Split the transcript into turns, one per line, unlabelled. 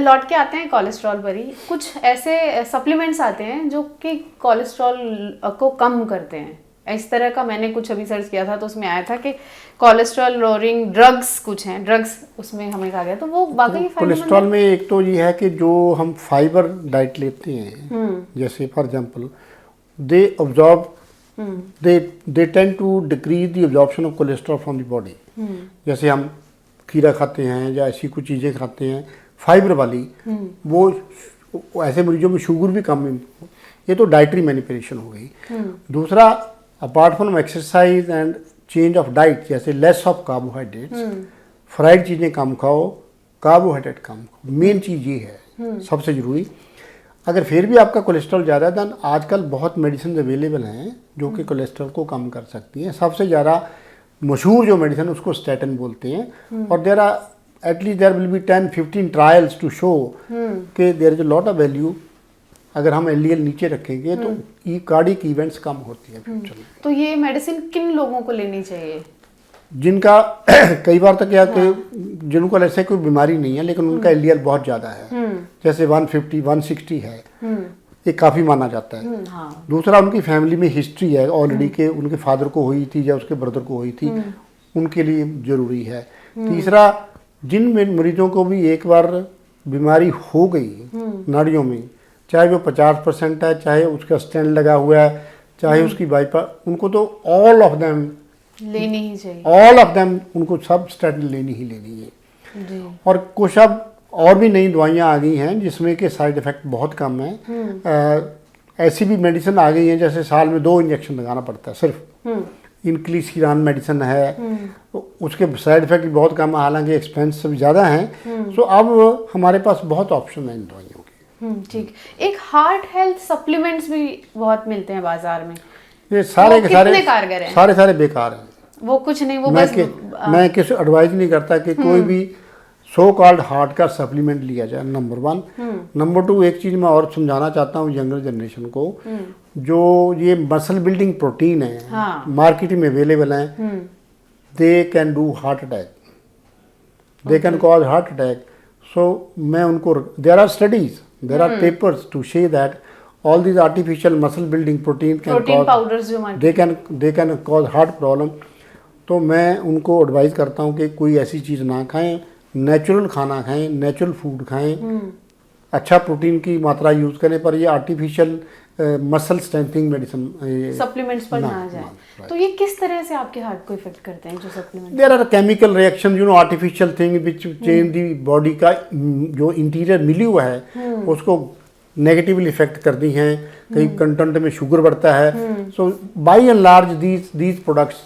लौट के आते हैं कोलेस्ट्रॉल पर ही। कुछ ऐसे सप्लीमेंट्स आते हैं जो कि कोलेस्ट्रॉल को कम करते हैं, इस तरह का मैंने कुछ अभी सर्च किया था तो उसमें आया था कि कोलेस्ट्रॉल लोअरिंग ड्रग्स कुछ हैं, ड्रग्स उसमें हमें कहा गया, तो वो वाकई
कोलेस्ट्रॉल में एक तो ये है कि जो हम फाइबर डाइट लेते हैं, जैसे for example they absorb they tend to decrease the absorption of cholesterol from the body. जैसे हम खीरा खाते हैं या ऐसी कुछ चीज़ें खाते हैं फाइबर वाली, वो ऐसे मरीजों में शुगर भी कम, ये तो डाइटरी मैनिपुलेशन हो गई। दूसरा, apart from exercise and change of diet, जैसे लेस ऑफ कार्बोहाइड्रेट्स, फ्राइड चीज़ें कम खाओ, कार्बोहाइड्रेट कम खाओ, मेन चीज़ ये है सबसे ज़रूरी। अगर फिर भी आपका कोलेस्ट्रॉल ज़्यादा है तो आजकल बहुत मेडिसिन अवेलेबल हैं जो कि कोलेस्ट्रॉल को कम कर सकती हैं। सबसे ज़्यादा मशहूर जो मेडिसिन उसको स्टैटिन बोलते हैं, और there are at least there will be 10-15 trials to show कि there is a lot of value. अगर हम एलडीएल नीचे रखेंगे तो कार्डियक इवेंट्स कम होती है फ्यूचर में।
तो ये मेडिसिन किन लोगों को लेनी चाहिए?
जिनका कई बार तो क्या कि जिनको ऐसे कोई बीमारी नहीं है लेकिन उनका एलडीएल बहुत ज़्यादा है, जैसे 150-160 है, ये काफ़ी माना जाता है। दूसरा, उनकी फैमिली में हिस्ट्री है ऑलरेडी के उनके फादर को हुई थी या उसके ब्रदर को हुई थी, उनके लिए ज़रूरी है। तीसरा, जिन मरीजों को भी एक बार बीमारी हो गई नाड़ियों में, चाहे वो 50% है, चाहे उसका स्टेंट लगा हुआ है, चाहे उसकी बाईपास, उनको तो ऑल ऑफ देम
लेनी ही चाहिए,
ऑल ऑफ देम, उनको सब स्टेंट लेनी ही लेनी है
जी।
और कुछ अब और भी नई दवाइयाँ आ गई हैं जिसमें कि साइड इफ़ेक्ट बहुत कम है। ऐसी भी मेडिसिन आ गई हैं जैसे साल में 2 इंजेक्शन लगाना पड़ता है सिर्फ। इनक्लीसिरान मेडिसिन है, तो उसके साइड इफ़ेक्ट भी बहुत कम है, हालांकि एक्सपेंसिव ज़्यादा हैं। सो अब हमारे पास बहुत ऑप्शन है इन दवाइयों के।
ठीक। एक हार्ट हेल्थ सप्लीमेंट्स भी बहुत मिलते हैं बाजार में,
ये सारे के सारे
कारगर हैं?
सारे बेकार हैं,
वो कुछ नहीं, वो
मैं किसी एडवाइज नहीं करता कि कोई भी सो कॉल्ड हार्ट का सप्लीमेंट लिया जाए, नंबर 1। नंबर 2, एक चीज़ मैं और समझाना चाहता हूँ यंगर जनरेशन को, जो ये मसल बिल्डिंग प्रोटीन है मार्केट में अवेलेबल हैं, they can do heart attack, they can cause heart attack. So मैं उनको, there are studies, there are papers to show that all these artificial muscle building protein
powders जो
they can cause heart problem। तो मैं उनको advice करता हूँ कि कोई ऐसी चीज़ ना खाएं, नेचुरल खाना खाएं, नेचुरल फूड खाएं, अच्छा प्रोटीन की मात्रा यूज़ करें, पर ये artificial muscle strengthening medicine
supplements पर ना जाए। तो ये किस तरह से आपके हार्ट को इफेक्ट करते हैं जो supplement?
There are chemical reaction, you know, artificial thing which change the body का जो इंटीरियर मिली हुआ है उसको नेगेटिवली इफेक्ट करती हैं। कई कंटेंट में शुगर बढ़ता है। So by and large these products